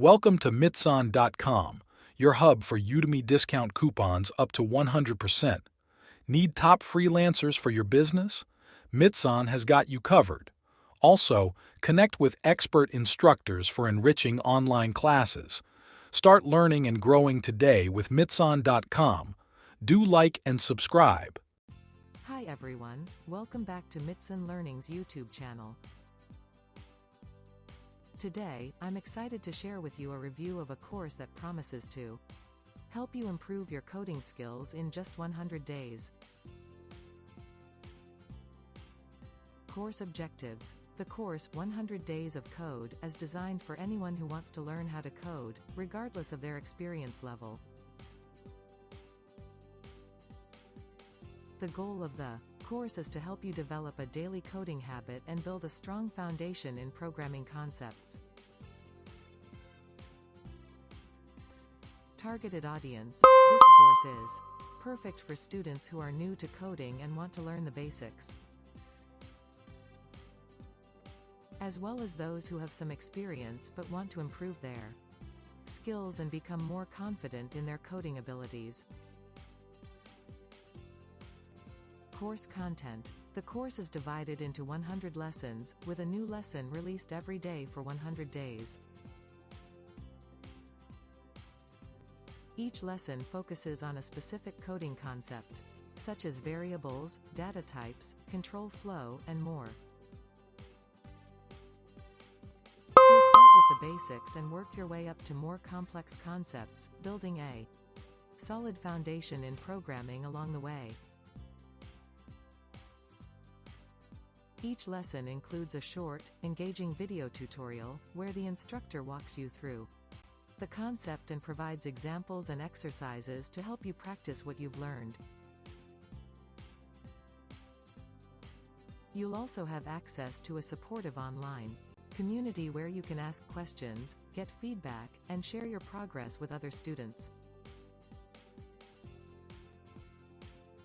Welcome to Mitson.com, your hub for Udemy discount coupons up to 100%. Need top freelancers for your business? Mitson has got you covered. Also, connect with expert instructors for enriching online classes. Start learning and growing today with Mitson.com. Do like and subscribe. Hi everyone, welcome back to Mitson Learning's YouTube channel. Today, I'm excited to share with you a review of a course that promises to help you improve your coding skills in just 100 days. Course Objectives. The course, 100 Days of Code, is designed for anyone who wants to learn how to code, regardless of their experience level. The goal of the course is to help you develop a daily coding habit and build a strong foundation in programming concepts. Targeted audience. This course is perfect for students who are new to coding and want to learn the basics, as well as those who have some experience but want to improve their skills and become more confident in their coding abilities. Course content. The course is divided into 100 lessons, with a new lesson released every day for 100 days. Each lesson focuses on a specific coding concept, such as variables, data types, control flow, and more. You'll start with the basics and work your way up to more complex concepts, building a solid foundation in programming along the way. Each lesson includes a short, engaging video tutorial, where the instructor walks you through the concept and provides examples and exercises to help you practice what you've learned. You'll also have access to a supportive online community where you can ask questions, get feedback, and share your progress with other students.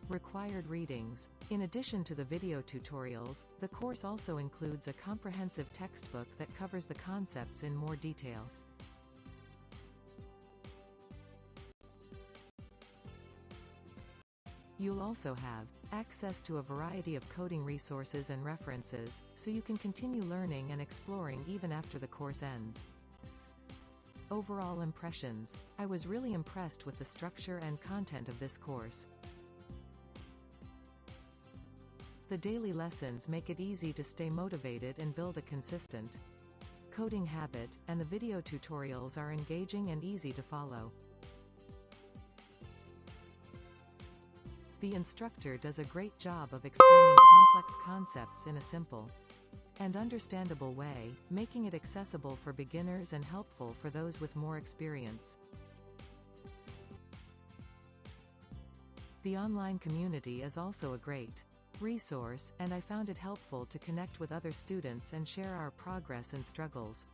Required readings. In addition to the video tutorials, the course also includes a comprehensive textbook that covers the concepts in more detail. You'll also have access to a variety of coding resources and references, so you can continue learning and exploring even after the course ends. Overall impressions. I was really impressed with the structure and content of this course. The daily lessons make it easy to stay motivated and build a consistent coding habit, and the video tutorials are engaging and easy to follow. The instructor does a great job of explaining complex concepts in a simple and understandable way, making it accessible for beginners and helpful for those with more experience. The online community is also a great resource, and I found it helpful to connect with other students and share our progress and struggles.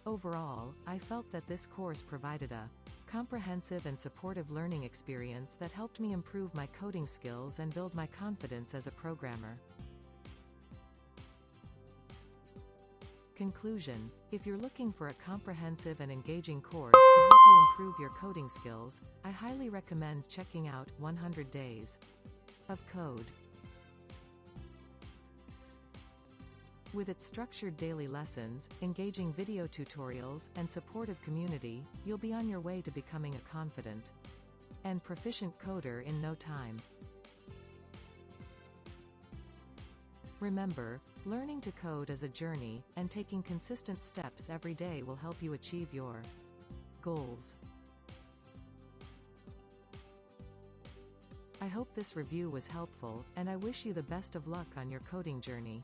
Overall, I felt that this course provided a comprehensive and supportive learning experience that helped me improve my coding skills and build my confidence as a programmer. Conclusion. If you're looking for a comprehensive and engaging course to help you improve your coding skills, I highly recommend checking out 100 Days of Code. With its structured daily lessons, engaging video tutorials, and supportive community, you'll be on your way to becoming a confident and proficient coder in no time. Remember, learning to code is a journey, and taking consistent steps every day will help you achieve your goals. I hope this review was helpful, and I wish you the best of luck on your coding journey.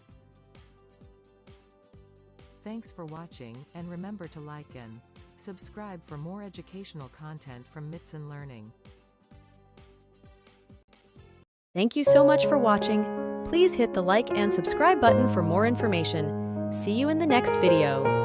Thanks for watching, and remember to like and subscribe for more educational content from Mitson Learning. Thank you so much for watching. Please hit the like and subscribe button for more information. See you in the next video.